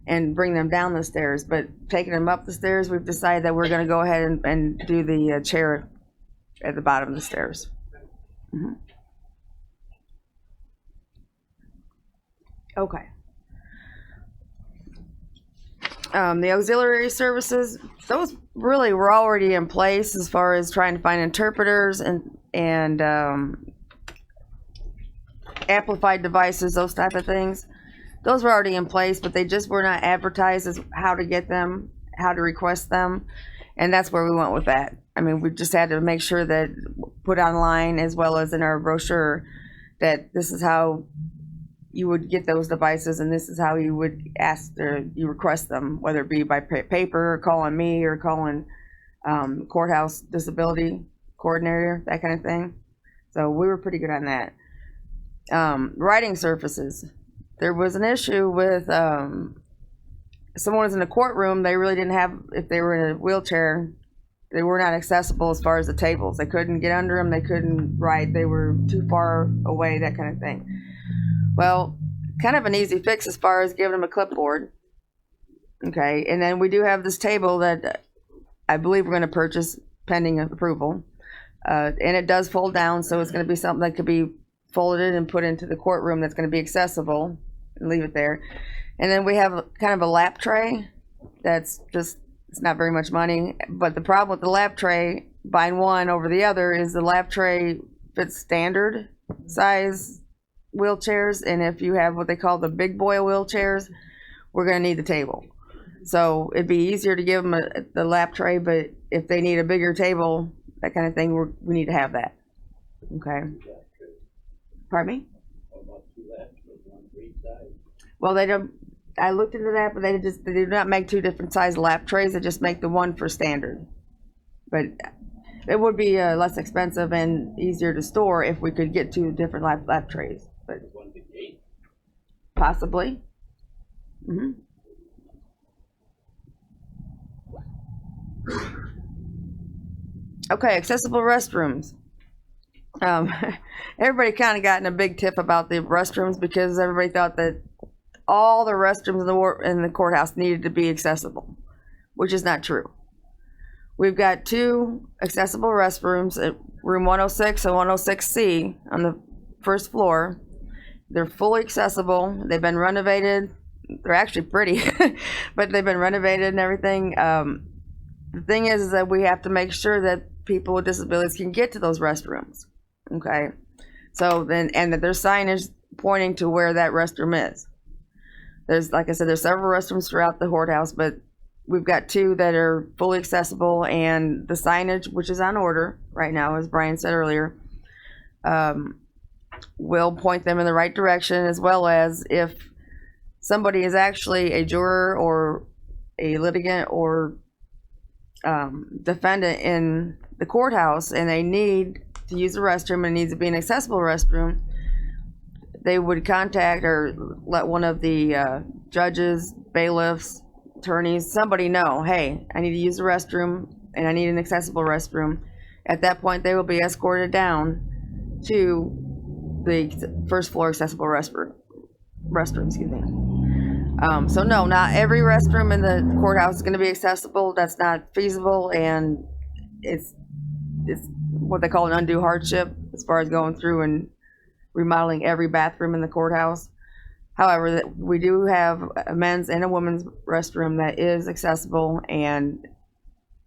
and bring them down the stairs. But taking them up the stairs, we've decided that we're going to go ahead and do the chair at the bottom of the stairs. Mm-hmm. Okay. The auxiliary services, those really were already in place as far as trying to find interpreters and amplified devices, those type of things. Those were already in place, but they just were not advertised as how to get them, how to request them, and that's where we went with that. I mean, we just had to make sure that put online as well as in our brochure that this is how you would get those devices and this is how you would ask or you request them, whether it be by paper or calling me or calling courthouse disability coordinator, that kind of thing. So we were pretty good on that. Writing surfaces. There was an issue with someone was in the courtroom. They really didn't have, if they were in a wheelchair, they were not accessible as far as the tables. They couldn't get under them. They couldn't write. They were too far away, that kind of thing. Well, kind of an easy fix as far as giving them a clipboard. Okay, and then we do have this table that I believe we're going to purchase pending approval. And it does fold down, so it's going to be something that could be folded and put into the courtroom that's going to be accessible, and leave it there. And then we have kind of a lap tray that's just, it's not very much money, but the problem with the lap tray, buying one over the other, is the lap tray fits standard size wheelchairs, and if you have what they call the big boy wheelchairs, we're going to need the table. So it'd be easier to give them the lap tray, but if they need a bigger table, that kind of thing, we need to have that. Okay. Pardon me? Well, they don't. I looked into that, but they do not make two different size lap trays. They just make the one for standard. But it would be less expensive and easier to store if we could get two different lap trays. But possibly. Mm-hmm. Okay, accessible restrooms. Everybody kind of got in a big tiff about the restrooms because everybody thought that all the restrooms in the courthouse needed to be accessible, which is not true. We've got two accessible restrooms at room 106 and 106C on the first floor. They're fully accessible. They've been renovated. They're actually pretty, but they've been renovated and everything. The thing is that we have to make sure that people with disabilities can get to those restrooms. Okay, so then, and that there's signage pointing to where that restroom is. There's, like I said, there's several restrooms throughout the courthouse, but we've got two that are fully accessible, and the signage, which is on order right now, as Brian said earlier, will point them in the right direction, as well as if somebody is actually a juror or a litigant or defendant in the courthouse and they need to use the restroom and needs to be an accessible restroom, they would contact or let one of the judges, bailiffs, attorneys, somebody know, hey, I need to use the restroom and I need an accessible restroom. At that point, they will be escorted down to the first floor accessible restroom. Excuse me. So no, not every restroom in the courthouse is going to be accessible. That's not feasible, and it's what they call an undue hardship as far as going through and remodeling every bathroom in the courthouse. However, we do have a men's and a women's restroom that is accessible, and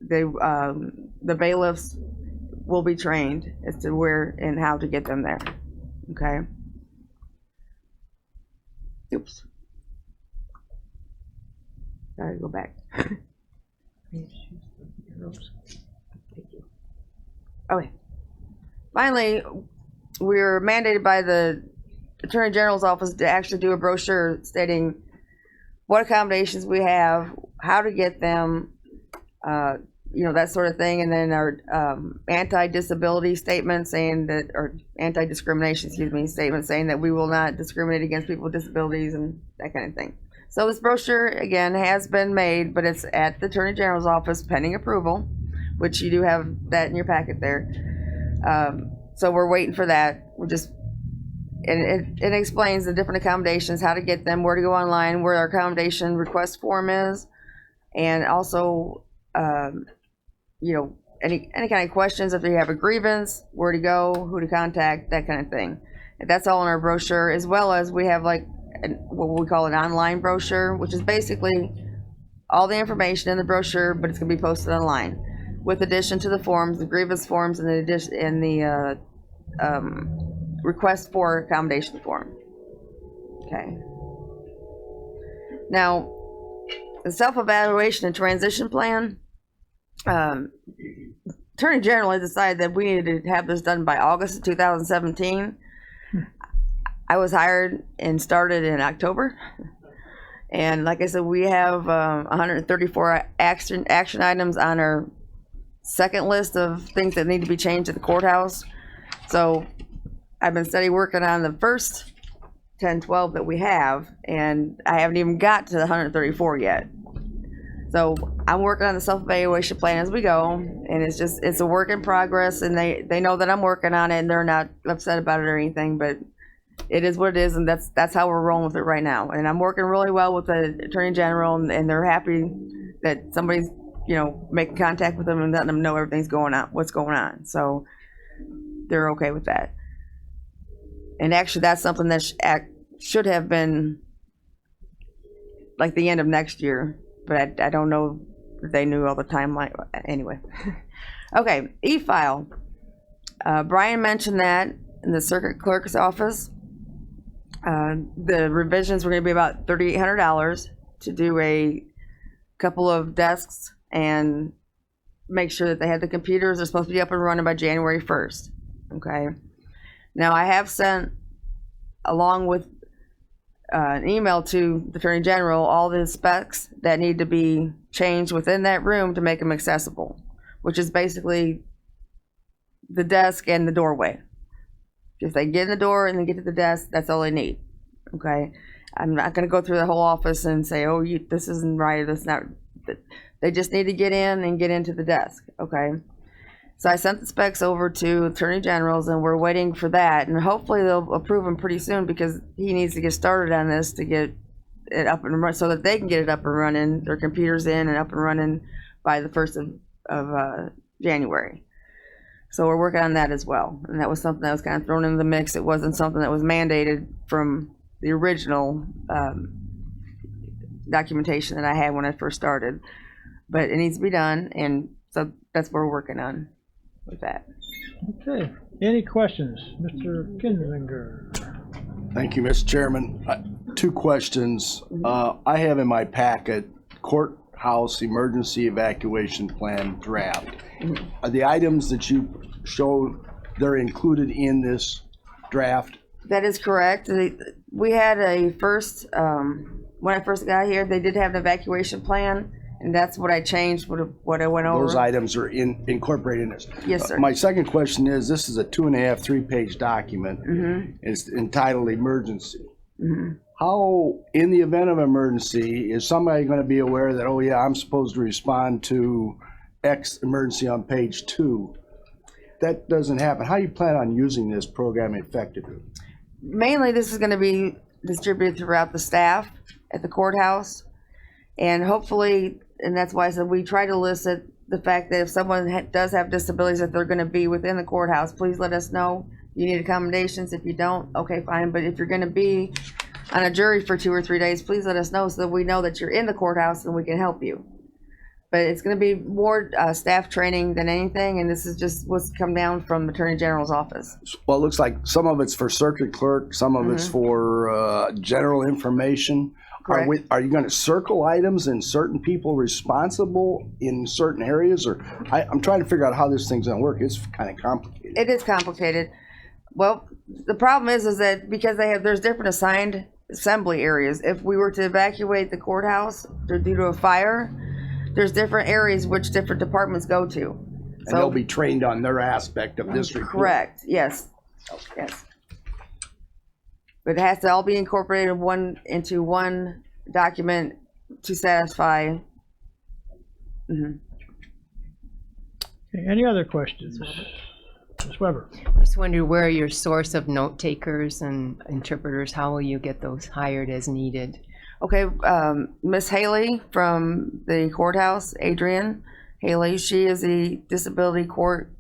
the bailiffs will be trained as to where and how to get them there. Okay. Oops. Gotta go back. Okay. Finally, we're mandated by the Attorney General's office to actually do a brochure stating what accommodations we have, how to get them, that sort of thing, and then our anti-disability statement saying that, or anti-discrimination, statement saying that we will not discriminate against people with disabilities and that kind of thing. So this brochure, again, has been made, but it's at the Attorney General's office pending approval, which you do have that in your packet there. So we're waiting for that. And it explains the different accommodations, how to get them, where to go online, where our accommodation request form is, and also, any kind of questions, if you have a grievance, where to go, who to contact, that kind of thing. And that's all in our brochure, as well as we have what we call an online brochure, which is basically all the information in the brochure, but it's going to be posted online, with addition to the forms, the grievance forms, and the request for accommodation form. Okay. Now, the self-evaluation and transition plan, Attorney General decided that we needed to have this done by August of 2017. I was hired and started in October. And like I said, we have 134 action items on our second list of things that need to be changed at the courthouse. So I've been steady working on the first 10, 12 that we have, and I haven't even got to the 134 yet. So I'm working on the self-evaluation plan as we go, and it's a work in progress, and they know that I'm working on it, and they're not upset about it or anything, but it is what it is, and that's how we're rolling with it right now. And I'm working really well with the Attorney General, and they're happy that somebody's, making contact with them and letting them know everything's going on, what's going on. So they're okay with that. And actually, that's something that should have been like the end of next year, but I don't know if they knew all the timeline. Anyway. Okay, e-file. Brian mentioned that in the circuit clerk's office. The revisions were going to be about $3,800 to do a couple of desks and make sure that they had the computers. They're supposed to be up and running by January 1st. Okay. Now, I have sent, along with an email to the Attorney General, all the specs that need to be changed within that room to make them accessible, which is basically the desk and the doorway. If they get in the door and then get to the desk, that's all they need. Okay? I'm not going to go through the whole office and say, oh, this isn't right, this is not. They just need to get in and get into the desk. Okay? So I sent the specs over to Attorney General's, and we're waiting for that. And hopefully they'll approve them pretty soon, because he needs to get started on this to get it up and running, so that they can get it up and running, their computers in and up and running by the 1st of January. So we're working on that as well. And that was something that was kind of thrown into the mix. It wasn't something that was mandated from the original documentation that I had when I first started. But it needs to be done, and so that's what we're working on with that. Okay. Any questions? Mr. Kinzinger. Thank you, Mr. Chairman. 2 questions. I have in my packet courthouse emergency evacuation plan draft. Are the items that you showed, they're included in this draft? That is correct. We had a first, when I first got here, they did have an evacuation plan, and that's what I changed, what I went over. Those items are incorporated in this? Yes, sir. My second question is, this is a 2.5, 3-page document. It's entitled emergency. How, in the event of emergency, is somebody going to be aware that, oh yeah, I'm supposed to respond to X emergency on page 2? That doesn't happen. How do you plan on using this program effectively? Mainly, this is going to be distributed throughout the staff at the courthouse, and hopefully, and that's why I said we try to elicit the fact that if someone does have disabilities, that they're going to be within the courthouse, please let us know. You need accommodations. If you don't, okay, fine. But if you're going to be on a jury for 2 or 3 days, please let us know, so that we know that you're in the courthouse and we can help you. But it's going to be more staff training than anything, and this is just what's come down from the Attorney General's office. Well, it looks like some of it's for circuit clerk, some of it's for general information. Correct. Are you going to circle items and certain people responsible in certain areas? Or I'm trying to figure out how this thing's going to work. It's kind of complicated. It is complicated. Well, the problem is that because there's different assigned assembly areas. If we were to evacuate the courthouse due to a fire, there's different areas which different departments go to. And they'll be trained on their aspect of this report. Correct, yes, yes. But it has to all be incorporated into one document to satisfy. Mhm. Okay, any other questions? Ms. Weber? Just wondered where your source of note takers and interpreters, how will you get those hired as needed? Okay, Miss Haley from the courthouse, Adrian Haley, she is the disability court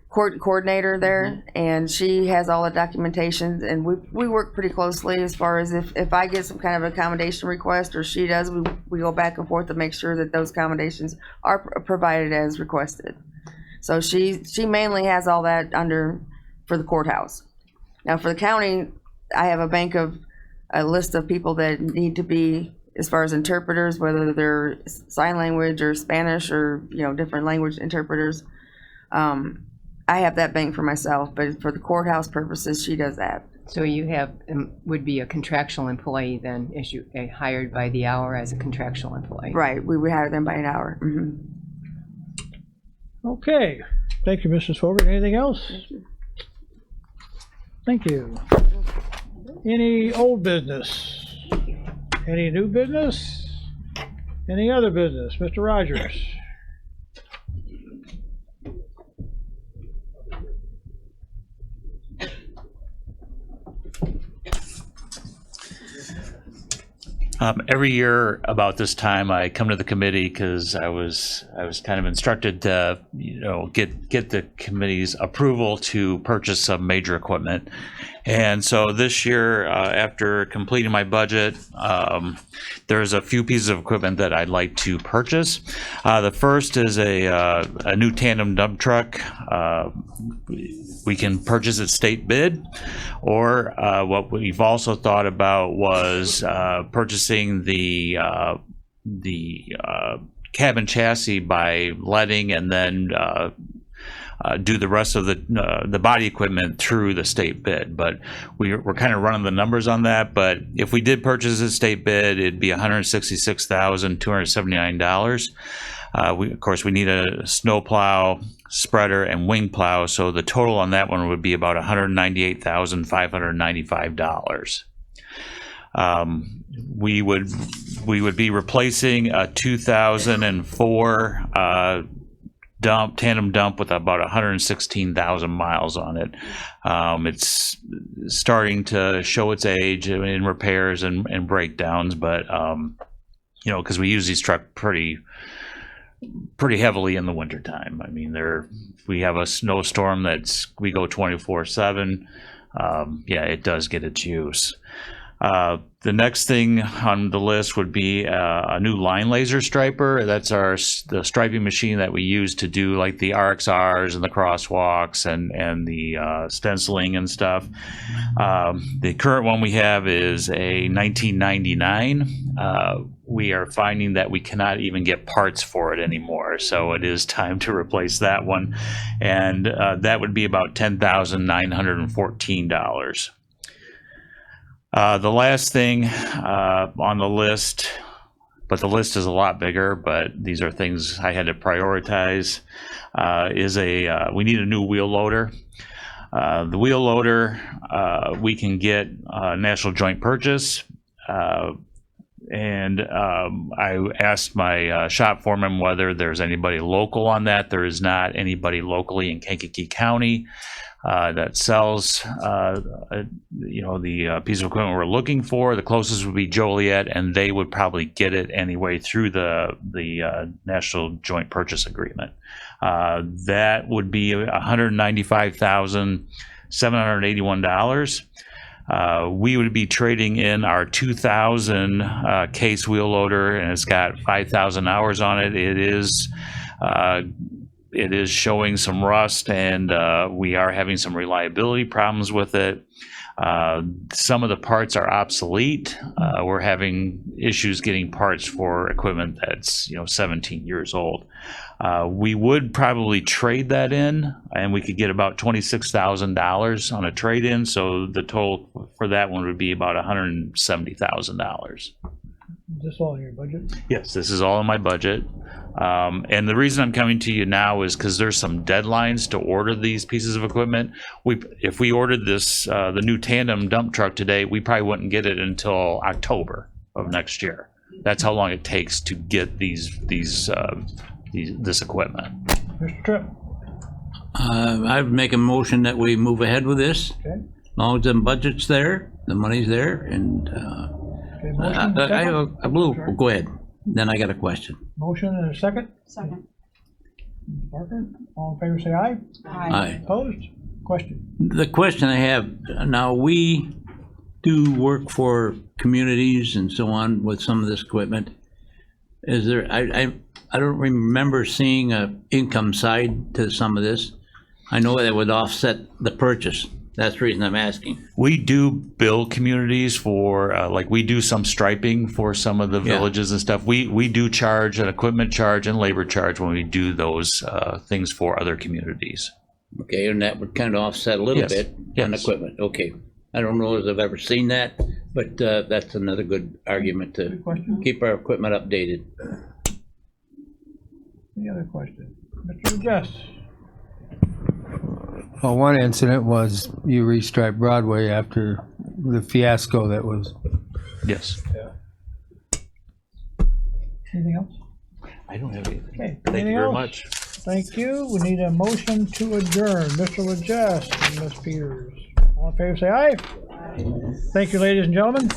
coordinator there, and she has all the documentation, and we work pretty closely as far as if I get some kind of accommodation request or she does, we go back and forth to make sure that those accommodations are provided as requested. So she mainly has all that for the courthouse. Now for the county, I have a list of people that need to be, as far as interpreters, whether they're sign language or Spanish or, different language interpreters. I have that bank for myself, but for the courthouse purposes, she does that. So you would be a contractual employee then, hired by the hour as a contractual employee? Right, we would hire them by an hour. Mm-hmm. Okay, thank you, Mrs. Fogert. Anything else? Thank you. Any old business? Any new business? Any other business? Mr. Rogers? Every year about this time, I come to the committee because I was kind of instructed to, get the committee's approval to purchase some major equipment. And so this year, after completing my budget, there's a few pieces of equipment that I'd like to purchase. The first is a new tandem dump truck. We can purchase at state bid, or what we've also thought about was purchasing the cabin chassis by letting and then do the rest of the body equipment through the state bid. But we're kind of running the numbers on that. But if we did purchase a state bid, it'd be $166,279. Of course, we need a snow plow, spreader, and wing plow. So the total on that one would be about $198,595. We would be replacing a 2004 tandem dump with about 116,000 miles on it. It's starting to show its age in repairs and breakdowns, but because we use these trucks pretty heavily in the wintertime. I mean, we have a snowstorm we go 24/7. It does get its use. The next thing on the list would be a new line laser striper. That's the striping machine that we use to do like the RXRs and the crosswalks and the stenciling and stuff. The current one we have is a 1999. We are finding that we cannot even get parts for it anymore, so it is time to replace that one, and that would be about $10,914. The last thing on the list, but the list is a lot bigger, but these are things I had to prioritize, is we need a new wheel loader. The wheel loader, we can get national joint purchase, and I asked my shop foreman whether there's anybody local on that. There is not anybody locally in Kankakee County that sells the piece of equipment we're looking for. The closest would be Joliet, and they would probably get it anyway through the National Joint Purchase Agreement. That would be $195,781. We would be trading in our 2000 case wheel loader, and it's got 5,000 hours on it. It is showing some rust, and we are having some reliability problems with it. Some of the parts are obsolete. We're having issues getting parts for equipment that's 17 years old. We would probably trade that in, and we could get about $26,000 on a trade-in. So the total for that one would be about $170,000. Is this all in your budget? Yes, this is all in my budget. And the reason I'm coming to you now is because there's some deadlines to order these pieces of equipment. If we ordered this, the new tandem dump truck today, we probably wouldn't get it until October of next year. That's how long it takes to get this equipment. Mr. Tripp? I'd make a motion that we move ahead with this. Okay. As long as the budget's there, the money's there, and Okay, motion, second? go ahead. Then I got a question. Motion and a second? Second. Parker, all in favor, say aye. Aye. Opposed? Question? The question I have, now, we do work for communities and so on with some of this equipment. Is there, I don't remember seeing a income side to some of this. I know that would offset the purchase. That's the reason I'm asking. We do bill communities for, like, we do some striping for some of the villages and stuff. We do charge an equipment charge and labor charge when we do those things for other communities. Okay, and that would kind of offset a little Yes. bit on Yes. equipment. Okay. I don't know if I've ever seen that, but that's another good argument to question? keep our equipment updated. Any other question? Mr. Jess? Well, one incident was you restriped Broadway after the fiasco that was. Yes. Anything else? I don't have anything. Okay. Thank anything you very else? much. Thank you. We need a motion to adjourn. Mr. Wajess and Ms. Peters. All in favor, say aye. Thank you, ladies and gentlemen.